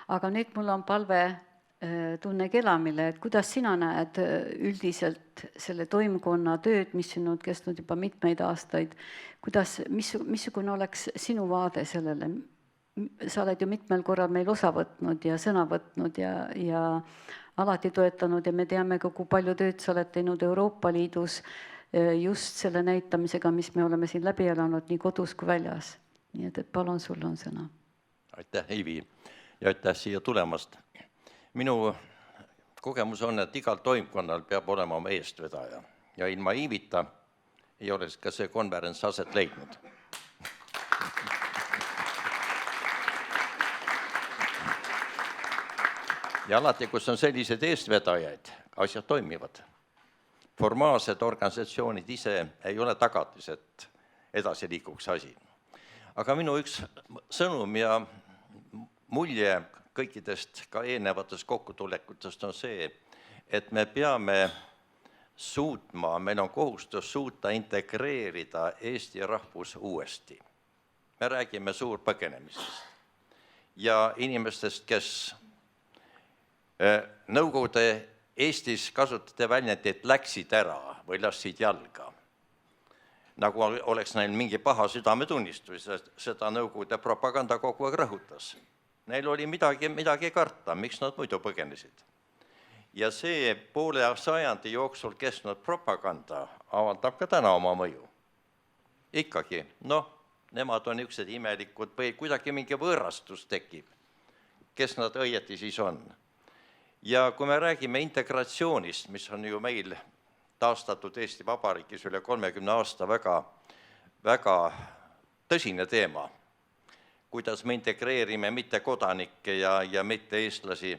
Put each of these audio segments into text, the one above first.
Aga nüüd mul on palve Tunne Kelamile, et kuidas sina näed üldiselt selle toimkonna tööd, mis siin on kestnud juba mitmeid aastaid, missugune oleks sinu vaade sellele? Sa oled ju mitmel korral meil osa võtnud ja sõna võtnud ja alati toetanud ja me teame ka, kui palju tööd sa oled teinud Euroopa Liidus just selle näitamisega, mis me oleme siin läbi elanud nii kodus kui väljas. Nii et palun, sul on sõna. Aitäh, Heivi, ja aitäh siia tulemast. Minu kogemus on, et igal toimkonnal peab olema oma eestvedaja ja ilma Iivita ei oleks ka see konverents aset leidnud. Ja alati, kus on sellised eestvedajaid, asjad toimivad. Formaalsed organisatsioonid ise ei ole tagatis, et edasi liikuks asi. Aga minu üks sõnum ja mulje kõikidest ka eelnevatest kokkutulekutest on see, et me peame suutma, meil on kohustus suuta integreerida Eesti rahvus uuesti. Me räägime suurpõgenemisest ja inimestest, kes Nõukogude Eestis kasutati väljendit läksid ära või lassid jalga. Nagu oleks neil mingi paha südametunnistus, seda Nõukogude propaganda kogu aeg rõhutas. Neil oli midagi karta, miks nad muidu põgenesid. Ja see poole sajandi jooksul kestnud propaganda avaldab ka täna oma mõju. Ikkagi, nemad on niisugused imelikud või kuidagi mingi võõrastus tekib, kes nad õieti siis on. Ja kui me räägime integratsioonist, mis on ju meil taastatud Eesti Vabariigis üle 30 aasta väga tõsine teema, kuidas me integreerime mitte kodanikke ja mitte eestlasi,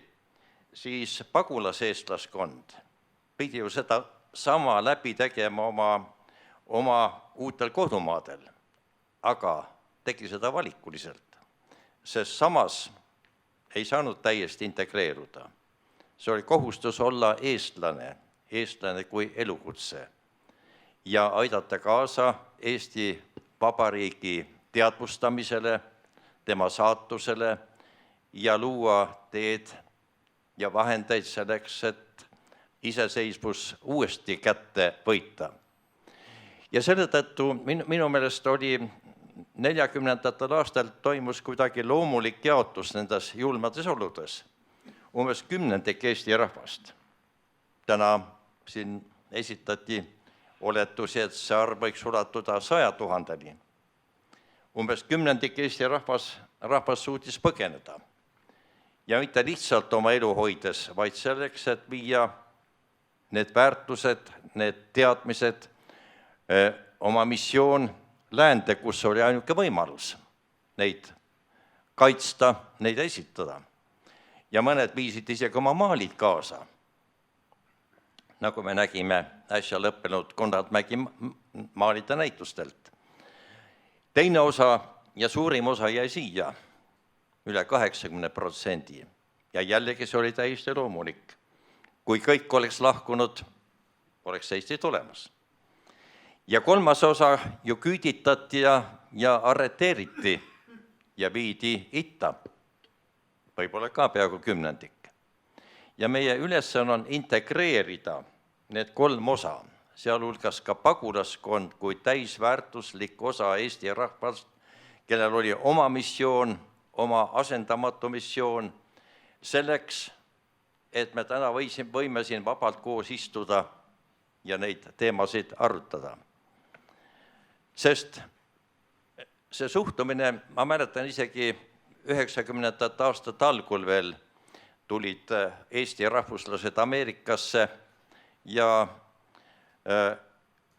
siis pagulaseestlaskond pidi ju seda sama läbi tegema oma uutel kodumaadel, aga tegi seda valikuliselt, sest samas ei saanud täiesti integreeruda. See oli kohustus olla eestlane kui elukutse ja aidata kaasa Eesti Vabariigi teadvustamisele, tema saatusele ja luua teed ja vahendeid selleks, et iseseisvus uuesti kätte võita. Ja selle tõttu minu meelest oli 40. aastal toimus kuidagi loomulik jaotus nendes julmades oludes. Umbes 10% Eesti rahvast. Täna siin esitati oletusi, et see arv võiks ulatuda 100 000-ni. Umbes 10% Eesti rahvas suutis põgeneda. Ja mitte lihtsalt oma elu hoides, vaid selleks, et viia need väärtused, need teadmised, oma missioon läände, kus oli ainuke võimalus neid kaitsta, neid esitada. Ja mõned viisid isegi oma maalid kaasa. Nagu me nägime äsja lõppenud Konrad Mägi maalide näitustelt. Teine osa ja suurim osa jäi siia, üle 80%. Ja jällegi see oli täiesti loomulik. Kui kõik oleks lahkunud, oleks Eesti tulemas. Ja kolmas osa ju küüditati ja arreteeriti ja viidi itta. Võib-olla ka peaaegu 10%. Ja meie ülesanne on integreerida need 3 osa, sealhulgas ka pagulaskond kui täisväärtuslik osa Eesti rahvast, kellel oli oma missioon, oma asendamatu missioon, selleks, et me täna võime siin vabalt koos istuda ja neid teemasid arutada. Sest see suhtumine, ma mäletan isegi 90. aastat algul veel tulid Eesti rahvuslased Ameerikasse ja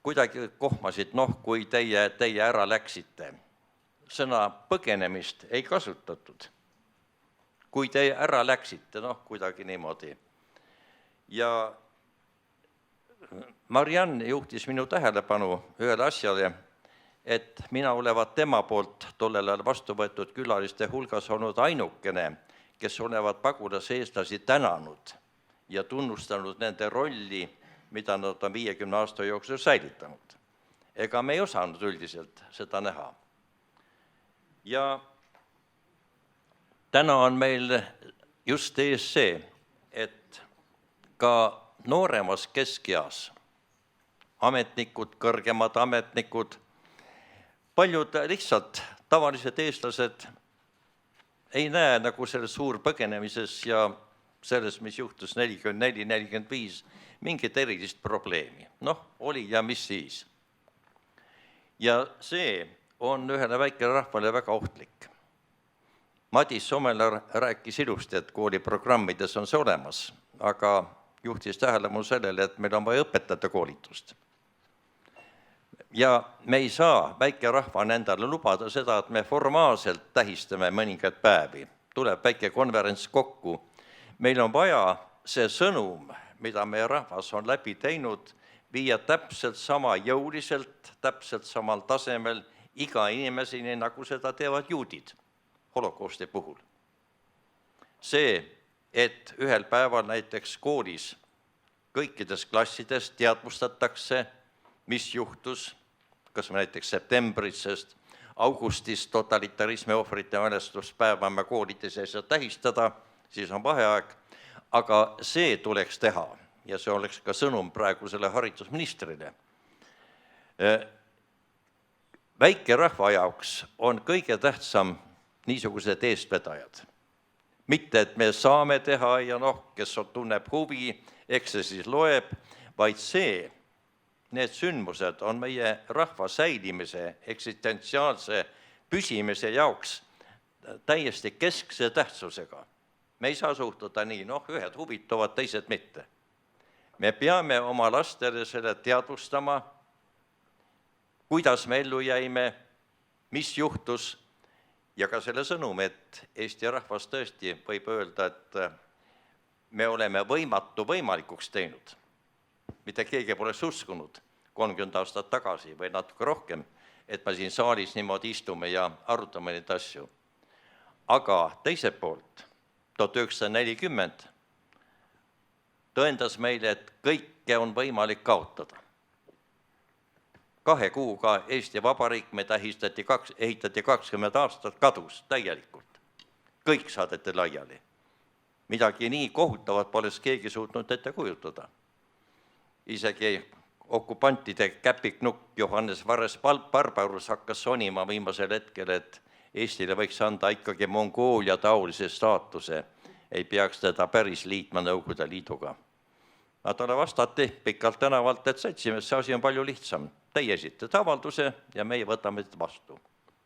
kuidagi kohmasid, kui teie ära läksite. Sõna põgenemist ei kasutatud. Kui teie ära läksite, kuidagi niimoodi. Ja Marianne juhtis minu tähelepanu ühele asjale, et mina olevat tema poolt tollel ajal vastu võetud külaliste hulgas olnud ainukene, kes olevat pagulase eestlasi tänanud ja tunnustanud nende rolli, mida nad on 50 aasta jooksul säilitanud. Ega me ei osanud üldiselt seda näha. Ja täna on meil just ees see, et ka nooremas keskeas ametnikud, kõrgemad ametnikud, paljud lihtsalt tavalised eestlased ei näe nagu selles suur põgenemises ja selles, mis juhtus 44-45, mingit erilist probleemi. Noh, oli ja mis siis. Ja see on ühele väikele rahvale väga ohtlik. Madis Somelar rääkis ilusti, et kooliprogrammides on see olemas, aga juhtis tähelepanu sellele, et meil on vaja õpetajate koolitust. Ja me ei saa väike rahvana endale lubada seda, et me formaalselt tähistame mõningaid päevi. Tuleb väike konverents kokku. Meil on vaja see sõnum, mida meie rahvas on läbi teinud, viia täpselt sama jõuliselt, täpselt samal tasemel iga inimeseni, nagu seda teevad juudid holokausti puhul. See, et ühel päeval näiteks koolis kõikides klassides teadvustatakse, mis juhtus, kas me näiteks septembris, sest augustis totalitarismi ohvrite mälestuspäeva me koolides ei saa tähistada, siis on vaheaeg, aga see tuleks teha ja see oleks ka sõnum praegusele haridusministrile. Väike rahva jaoks on kõige tähtsam niisugused eestvedajad. Mitte, et me saame teha ja kes tunneb huvi, eks see siis loeb, vaid see, need sündmused on meie rahva säilimise, eksistentsiaalse püsimise jaoks täiesti keskse tähtsusega. Me ei saa suhtuda nii, ühed huvituvad, teised mitte. Me peame oma lastele selle teadvustama, kuidas me ellu jäime, mis juhtus, ja ka selle sõnum, et Eesti rahvas tõesti võib öelda, et me oleme võimatu võimalikuks teinud. Mitte keegi pole uskunud 30 aastat tagasi või natuke rohkem, et me siin saalis niimoodi istume ja arutame neid asju. Aga teiselt poolt 1940 tõendas meile, et kõike on võimalik kaotada. 2 kuuga Eesti Vabariik me ehitati 20 aastat, kadus täielikult. Kõik saadeti laiali. Midagi nii kohutavat poleks keegi suutnud ette kujutada. Isegi okupantide käpiknukk Johannes Vares-Barbarus hakkas sonima viimasel hetkel, et Eestile võiks anda ikkagi Mongoolia taolise staatuse, ei peaks teda päris liitma Nõukogude Liiduga. Talle vastati pikalt tänavalt, et seltsimees, see asi on palju lihtsam. Teie esitate avalduse ja meie võtame seda vastu.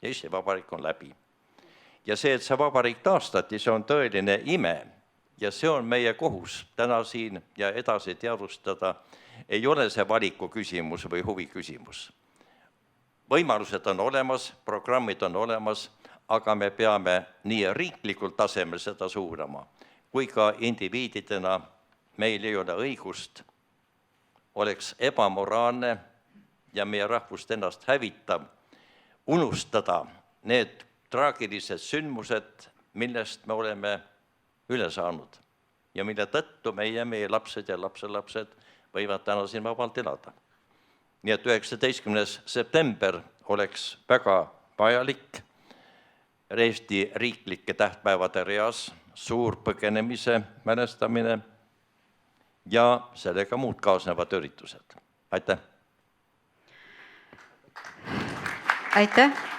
Eesti Vabariik on läbi. Ja see, et see vabariik taastati, see on tõeline ime ja see on meie kohus täna siin ja edasi teadvustada. Ei ole see valiku küsimus või huvi küsimus. Võimalused on olemas, programmid on olemas, aga me peame nii riiklikul tasemel seda suurama, kui ka indiviididena meil ei ole õigust, oleks ebamoraalne ja meie rahvust ennast hävitab, unustada need traagilised sündmused, millest me oleme üle saanud ja mille tõttu meie lapsed ja lapselapsed võivad täna siin vabalt elada. Nii et 19. september oleks väga vajalik Eesti riiklike tähtpäevade reas, suur põgenemise mälestamine ja sellega muud kaasnevad üritused. Aitäh! Aitäh!